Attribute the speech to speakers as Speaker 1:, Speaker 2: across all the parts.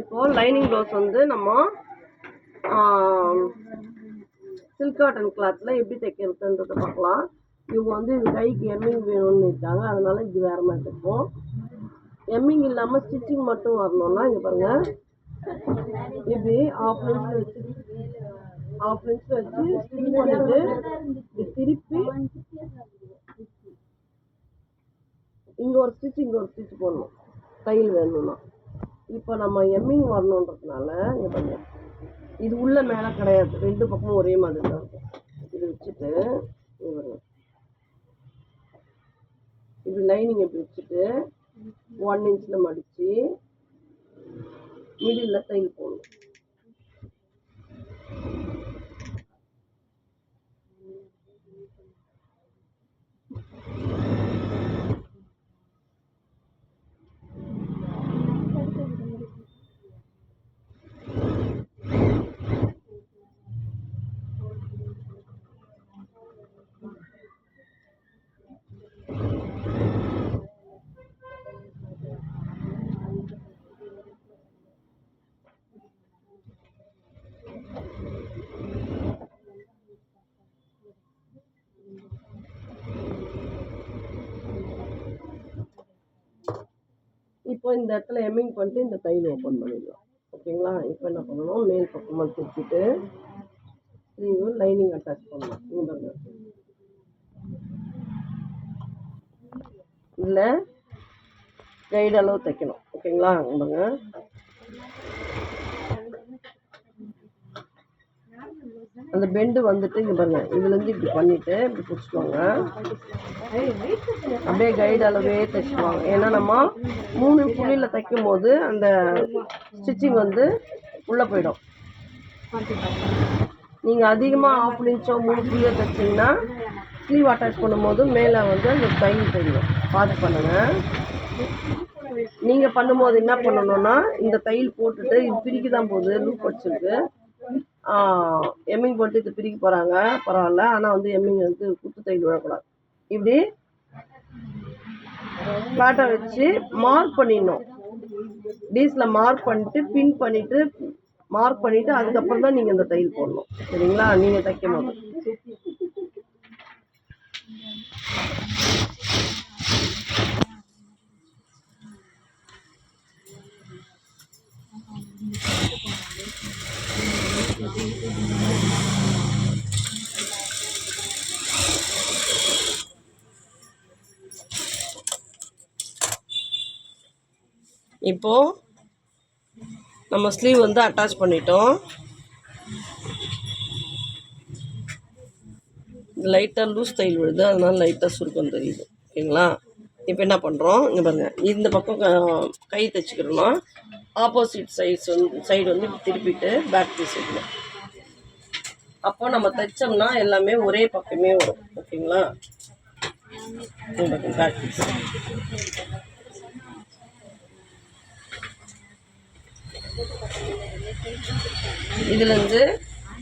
Speaker 1: இப்போது lining blouse வந்து நம்ம சில்க் காட்டன் கிளாத்தில் எப்படி தைக்கிறதுன்றதை பார்க்கலாம். இவங்க வந்து இது கைக்கு எம்மிங் வேணும்னு இருக்காங்க, அதனால இது வேறு மாதிரி தைப்போம். எம்மிங் இல்லாமல் ஸ்டிச்சிங் மட்டும் வரணும்னா இங்கே பாருங்கள், இப்படி ஆஃப் இன்ச்சில் வச்சு ஸ்டிச் பண்ணிட்டு இப்படி திருப்பி இங்கே ஒரு ஸ்டிச் போடணும் தையல் வேணும்னா. இப்போ நம்ம எம்மிங் வரணுன்றதுனால இங்கே பாருங்க, இது உள்ள மேலே கிடையாது, ரெண்டு பக்கமும் ஒரே மாதிரி தான் இருக்கும். இது வச்சுட்டு இப்படி லைனிங் இப்படி வச்சுட்டு 1 இன்ச்சில் மடித்து மிடில் தையல் போடணும். இப்போ இந்த இடத்துல எம்மிங் பண்ணிட்டு இந்த தையல் ஓப்பன் பண்ணிடலாம். ஓகேங்களா? இப்போ என்ன பண்ணணும், மேல் பக்கமாக திருப்பிட்டு ஸ்லீவ் லைனிங் அட்டாச் பண்ணலாம். இதில் கைடு அளவு தைக்கணும். ஓகேங்களா? பாருங்க, அந்த பெண்டு வந்துட்டு இங்கே பாருங்க, இதுலேருந்து இப்படி பண்ணிவிட்டு இப்படி பிடிச்சிக்குவாங்க. அப்படியே கைடு அளவே தைச்சிக்குவாங்க. ஏன்னா நம்ம 3 புள்ளியில் தைக்கும் போது அந்த ஸ்டிச்சிங் வந்து உள்ளே போயிடும். நீங்கள் அதிகமாக 1/2 இன்ச்சோ 3 புள்ளியோ தைச்சிங்கன்னா ஸ்லீவ் அட்டாச் பண்ணும்போது மேலே வந்து அந்த தையல் தெரியும். பார்த்து பண்ணுங்கள். நீங்கள் பண்ணும்போது என்ன பண்ணணும்னா, இந்த தையல் போட்டுட்டு இது பிரிக்க தான் போகுது, லூப் வச்சுருக்கு. எம்மிங் போட்டு இது பிரிக்க போகிறாங்க, பரவாயில்ல. ஆனால் வந்து எம்மிங் வந்து குத்து தையல் விடக்கூடாது. இப்படி ஃப்ளாட்டை வச்சு மார்க் பண்ணிடணும். டீஸில் மார்க் பண்ணிட்டு பின் பண்ணிவிட்டு மார்க் பண்ணிவிட்டு அதுக்கப்புறம் தான் நீங்கள் இந்த தையல் போடணும். சரிங்களா? நீங்கள் தைக்கும் போது இப்போது நம்ம ஸ்லீவ் வந்து அட்டாச் பண்ணிட்டோம். லைட்டாக லூஸ் தையல் விழுது, அதனால லைட்டாக சுருக்கம் தெரியுது. ஓகேங்களா? இப்போ என்ன பண்ணுறோம், இங்கே பாருங்கள், இந்த பக்கம் கை தைச்சிக்கிறோம்னா ஆப்போசிட் சைடு வந்து திருப்பிட்டு பேக் பீஸ் வைக்கணும். அப்போ நம்ம தைச்சோம்னா எல்லாமே ஒரே பக்கமே வரும். ஓகேங்களா? பேக் பீஸ் இதுலேருந்து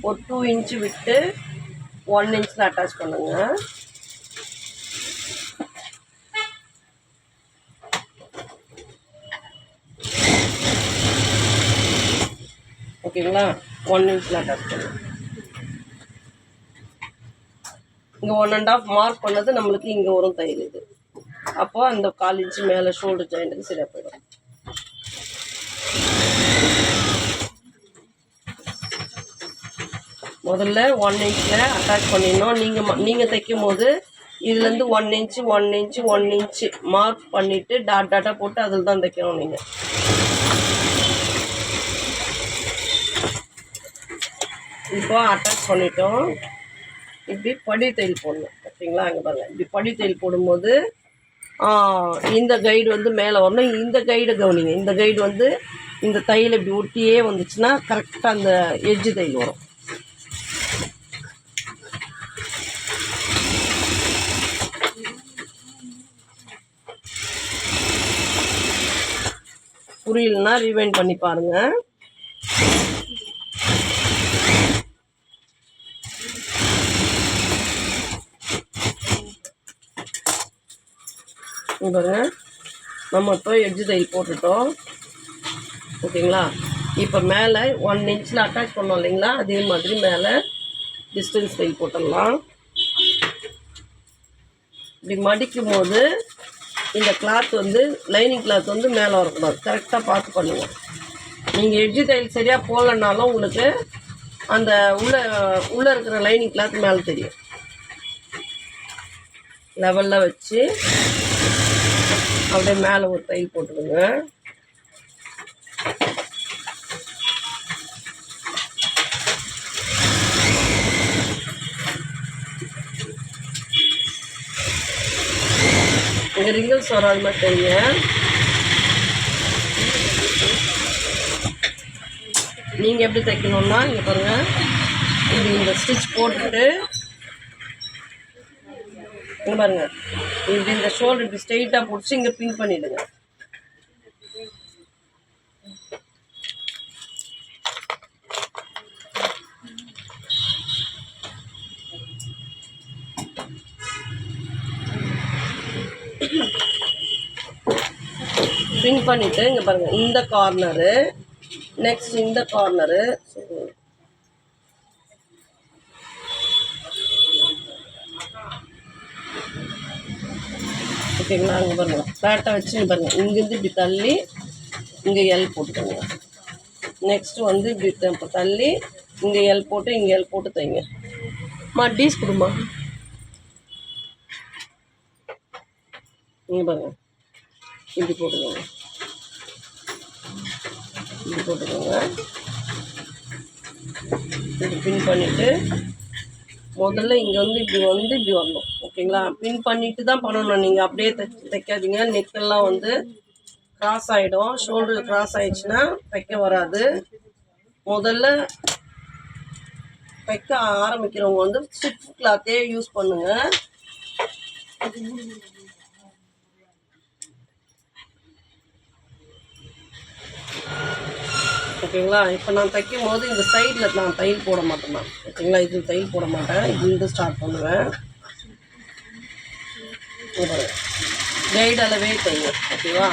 Speaker 1: ஒரு 2 இன்ச்சு விட்டு 1 இன்ச்சில் அட்டாச் பண்ணுங்க. ஓகேங்களா? 1 இன்ச்சில் அட்டாச் பண்ணுங்க. இங்கே 1.5 மார்க் பண்ணது நம்மளுக்கு இங்கே வரும் தையல். இது அப்போ அந்த 1/4 இன்ச்சு மேலே ஷோல்டர் ஜாயிண்ட்டுக்கு சரியாக போயிடும். முதல்ல 1 இன்ச்சில் அட்டாச் பண்ணிடணும். நீங்கள் தைக்கும் போது இதுலேருந்து 1 இன்ச்சு 1 இன்ச்சு 1 இன்ச்சு மார்க் பண்ணிவிட்டு டாட்டாக போட்டு அதில் தான் தைக்கணும். நீங்கள் இப்போ அட்டாச் பண்ணிட்டோம். இப்படி படி தையல் போடணும். ஓகேங்களா? அங்கே பாருங்கள், இப்படி படி தையல் போடும்போது இந்த கைடு வந்து மேலே வரணும். இந்த கைடை கவனிங்க. இந்த கைடு வந்து இந்த தையல் இப்படி ஒட்டியே வந்துச்சுன்னா கரெக்டாக அந்த எட்ஜு தையல் வரும். புரியலன்னா ரீவைண்ட் பண்ணி பாருங்கள். பாருங்க, நம்ம இப்போ எட்ஜு தையல் போட்டுட்டோம். ஓகேங்களா. இப்போ மேலே 1 இன்ச்சில் அட்டாச் பண்ணோம் இல்லைங்களா, அதே மாதிரி மேலே டிஸ்டன்ஸ் தையல் போட்டுடலாம். இப்படி மடிக்கும் போது இந்த கிளாத் வந்து லைனிங் கிளாத் வந்து மேலே வரக்கூடாது. கரெக்டாக பார்த்து பண்ணுங்கள். நீங்கள் எட்ஜு தையல் சரியாக போடலனாலும் உங்களுக்கு அந்த உள்ளே இருக்கிற லைனிங் கிளாத் மேலே தெரியும். லெவலில் வச்சு அப்படியே மேலே ஒரு தையல் போட்டுடுங்க. இங்கே ரிங்கிள்ஸ் வராது மாதிரி தெரியுங்க. நீங்கள் எப்படி தைக்கணுன்னா இங்கே பாருங்கள், இப்படி இந்த ஸ்டிச் போட்டுட்டு இங்கே பாருங்கள், இப்படி இந்த ஷோல்டர் இப்படி ஸ்ட்ரெயிட்டாக பிடிச்சி இங்கே பின் பண்ணிவிடுங்க. பின் பண்ணிவிட்டு இங்கே பாருங்கள், இந்த கார்னரு நெக்ஸ்ட் இந்த கார்னரு ஓகேங்களா. அங்கே பாருங்கள், ஃப்ளாட்டாக வச்சு பாருங்கள், இங்கேருந்து இப்படி தள்ளி இங்கே எல் போட்டுக்கோங்க. நெக்ஸ்ட்டு வந்து இப்படி தள்ளி இங்கே எல் போட்டு இங்கே எல் போட்டு தைங்க. டீஸ் கொடுமா. இங்கே பாருங்கள், இப்படி போட்டுக்கோங்க, இப்படி போட்டுக்கோங்க. இப்படி பின் பண்ணிவிட்டு முதல்ல இங்கே வந்து இப்படி வரணும். ஓகேங்களா. பின் பண்ணிட்டு தான் பண்ணணும். நீங்கள் அப்படியே தைக்காதீங்க. நெக்கெல்லாம் வந்து கிராஸ் ஆகிடும். ஷோல்டர் கிராஸ் ஆகிடுச்சுன்னா தைக்க வராது. முதல்ல தைக்க ஆரம்பிக்கிறவங்க வந்து ஸ்டிச் கிளாத்தே யூஸ் பண்ணுங்கள். ஓகேங்களா. இப்போ நான் தைக்கும் போது இந்த சைடில் நான் தையல் போட மாட்டேன். ஓகேங்களா, இது தையல் போட மாட்டேன். இது ஸ்டார்ட் பண்ணுவேன். கைடு அளவே தைங்க. ஓகேவா.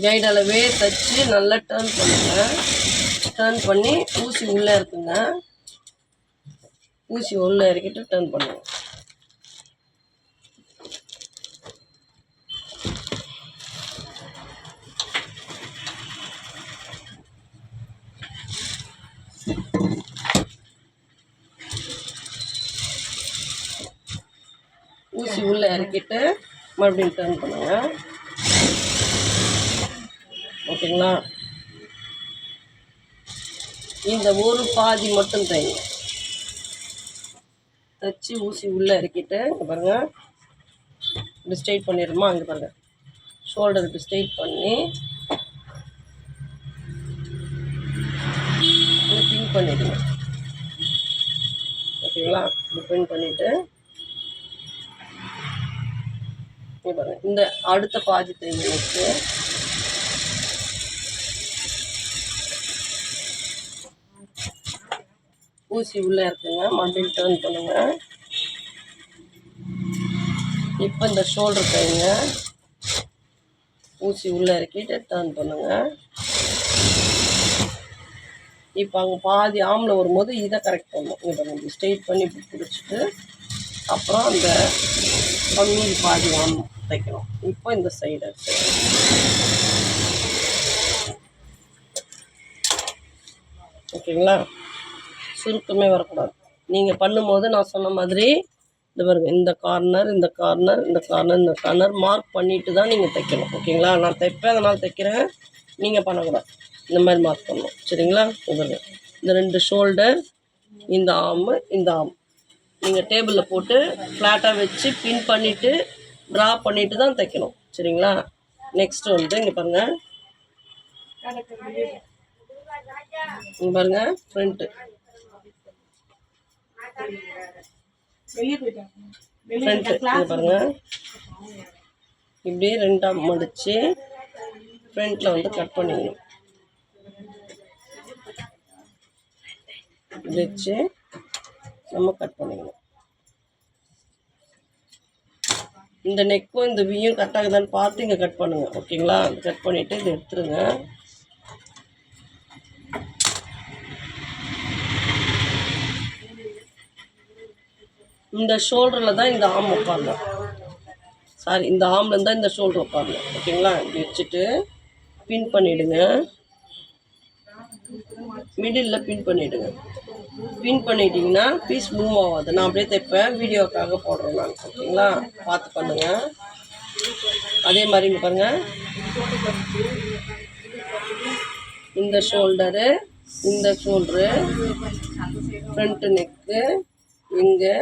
Speaker 1: கைடு அளவே தைச்சி நல்லா டர்ன் பண்ணுங்க. டர்ன் பண்ணி ஊசி உள்ளே இருக்குங்க, ஊசி உள்ளே இறக்கிட்டு டர்ன் பண்ணுங்க. ஊசி உள்ளே இறக்கிட்டு மறுபடியும் டர்ன் பண்ணுங்க. ஓகேங்களா. இந்த ஒரு பாதி மட்டும் தைங்க. தைச்சி ஊசி உள்ளே இறக்கிட்டு இங்கே பாருங்கள், இப்படி ஸ்ட்ரெயிட் பண்ணிடுமா. அங்கே பாருங்கள், ஷோல்டர் இப்படி ஸ்ட்ரெயிட் பண்ணி பின் பண்ணிடுங்க. ஓகேங்களா. இப்படி பின் பண்ணிவிட்டு இந்த அடுத்த பாதி தைங்க. நெக்ஸ்ட்டு ஊசி உள்ளே இருக்குங்க, மறுபடியும் டர்ன் பண்ணுங்க. இப்போ இந்த ஷோல்டர் தைங்க, ஊசி உள்ளே இறக்கிட்டு டர்ன் பண்ணுங்க. இப்போ அங்கே பாதி ஆமில் வரும்போது இதை கரெக்ட் பண்ணணும். இதை நம்ம ஸ்ட்ரெயிட் பண்ணி இப்படி பிடிச்சிட்டு அப்புறம் அந்த மீதி பாதி ஆம் தைக்கணும். இப்போ இந்த சைடு ஓகேங்களா. சுருக்கமே வரக்கூடாது. நீங்கள் பண்ணும்போது நான் சொன்ன மாதிரி இந்த பாருங்க, இந்த கார்னர் இந்த கார்னர் இந்த கார்னர் இந்த கார்னர் மார்க் பண்ணிட்டு தான் நீங்கள் தைக்கணும். ஓகேங்களா. நான் தைப்பேன், அதனால் தைக்கிறேன். நீங்கள் பண்ணக்கூடாது, இந்த மாதிரி மார்க் பண்ணணும். சரிங்களா. பாருங்க, இந்த 2 ஷோல்டர், இந்த ஆம் இந்த ஆம் நீங்கள் டேபிளில் போட்டு ஃப்ளாட்டாக வச்சு பின் பண்ணிவிட்டு ட்ரா பண்ணிவிட்டு தான் தைக்கணும். சரிங்களா. நெக்ஸ்ட்டு வந்து இங்கே பாருங்கள், இங்கே பாருங்கள், ஃப்ரண்ட்டு இங்கே பாருங்கள், இப்படியே 2ஆக மடித்து ஃப்ரண்ட்டில் வந்து கட் பண்ணிக்கணும். வச்சு நம்ம கட் பண்ணிக்கணும். இந்த நெக்கும் இந்த வியும் கரெக்டாகுதான்னு பார்த்து இங்கே கட் பண்ணுங்கள். ஓகேங்களா? கட் பண்ணிவிட்டு இதை எடுத்துருங்க. இந்த ஷோல்டரில் தான் இந்த ஆம் உட்காரணும். சாரி, இந்த ஆம்லேருந்து தான் இந்த ஷோல்டர் உட்காரணும். ஓகேங்களா? இப்படி வச்சுட்டு பின் பண்ணிவிடுங்க. மிடில் பின் பண்ணிவிடுங்க. பின் பண்ணிட்டீங்கன்னா பீஸ் மூவ் ஆகாது. நான் அப்படியே தைப்பேன், வீடியோக்காக போடுறேன் நான். ஓகேங்களா? பார்த்து பண்ணுங்கள். அதே மாதிரி இங்கே பாருங்கள், இந்த ஷோல்டரு, இந்த ஷோல்டரு, ஃப்ரண்ட்டு நெக்கு, இங்கே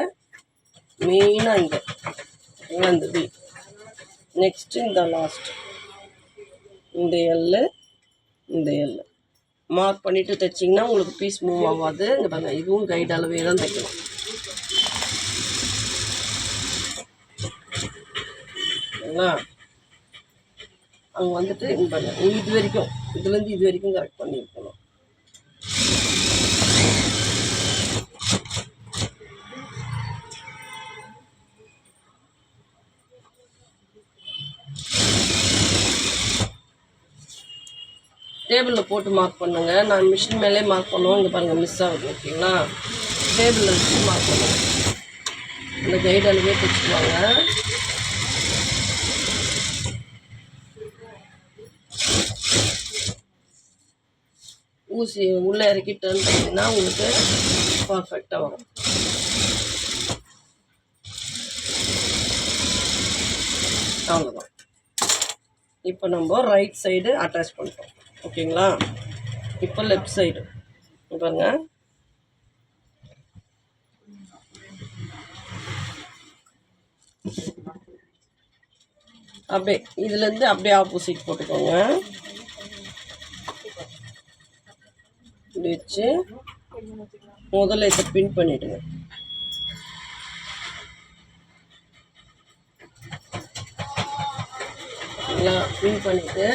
Speaker 1: மெயினாக இங்கே இந்த வி, நெக்ஸ்ட்டு இந்த லாஸ்ட், இந்த எல்லு, இந்த எல்லு மார்க் பண்ணிவிட்டு தைச்சிங்கன்னா உங்களுக்கு பீஸ் மூவ் ஆகாது. இங்கே பாருங்கள், இதுவும் கைடு அளவே தான் தைக்கணும். சரிங்களா? அங்கே வந்துட்டு இங்கே பாருங்கள், இது வரைக்கும், இதுலேருந்து இது வரைக்கும் கரெக்ட் பண்ணியிருக்கணும். டேபிளில் போட்டு மார்க் பண்ணுங்கள். நான் மிஷின் மேலே மார்க் பண்ணுவோம். இங்கே பாருங்கள், மிஸ் ஆகுது. ஓகேங்களா? டேபிளில் வச்சு மார்க் பண்ணுங்கள். இந்த கைடு அளவே தைச்சிக்குவாங்க. ஊசி உள்ளே இறக்கி டர்ன் பண்ணிங்கன்னா உங்களுக்கு பர்ஃபெக்டாக வரும். அவ்வளோதான். இப்போ நம்ம ரைட் சைடு அட்டாச் பண்ணிட்டோம். ஓகேங்களா? இப்போ லெஃப்ட் சைடு பாருங்க, அப்படியே இதுலேருந்து அப்படியே ஆப்போசிட் போட்டுக்கோங்க. இப்படி வச்சு முதல்ல இதை பின் பண்ணிவிடுங்க. பின் பண்ணிவிட்டு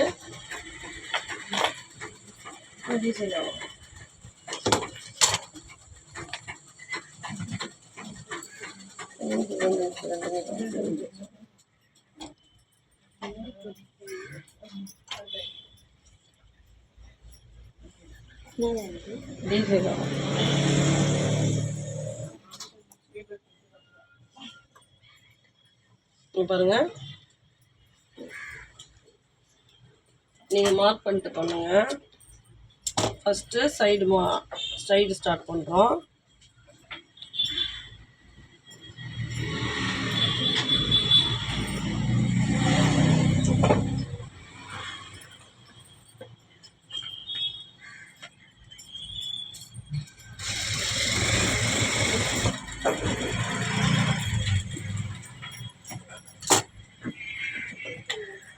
Speaker 1: பாருங்க, நீங்கள் மார்க் பண்ணிட்டு பண்ணுங்க. ஃபஸ்ட்டு சைடு ஸ்டார்ட் பண்ணுறோம்.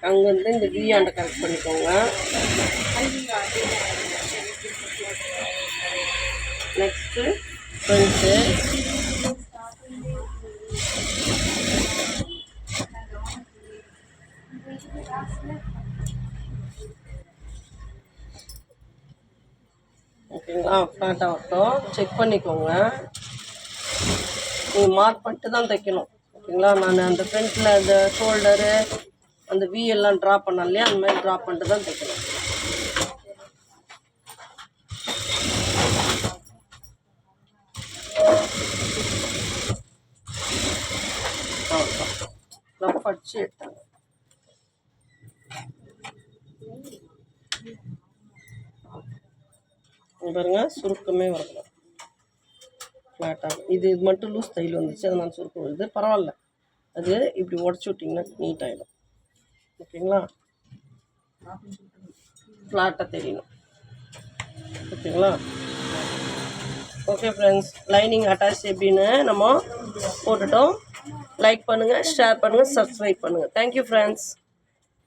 Speaker 1: அங்கேருந்து இந்த வீயாண்ட கரெக்ட் பண்ணிக்கோங்க. நெக்ஸ்ட்டு ஃப்ரண்ட்டு, ஓகேங்களா? ஃப்ளாட்டாக வரட்டும், செக் பண்ணிக்கோங்க. நீங்கள் மார்க் பண்ணிட்டு தான் தைக்கணும். ஓகேங்களா? நான் அந்த ஃப்ரண்ட்டில் அந்த ஷோல்டரு அந்த வி எல்லாம் ட்ரா பண்ணோம் இல்லையா, அந்த மாதிரி ட்ரா பண்ணிட்டு தான் தைக்கணும். ரஃப் அடிச்சு எடுத்தாங்க. பாருங்க, சுருக்கமே வரலாம், ஃப்ளாட்டாக. இது மட்டும் லூஸ் தையல் வந்துச்சு, அதை நான் சுருக்கம் வருது, பரவாயில்ல. அது இப்படி உடச்சி விட்டிங்கன்னா நீட் ஆகிடும். ஓகேங்களா? ஃப்ளாட்டாக தெரியணும். ஓகேங்களா? ஓகே ஃப்ரெண்ட்ஸ், லைனிங் அட்டாச் எப்படின்னு நம்ம போட்டுட்டோம். லைக் பண்ணுங்கள், ஷேர் பண்ணுங்கள், சப்ஸ்கிரைப் பண்ணுங்கள். Thank you friends.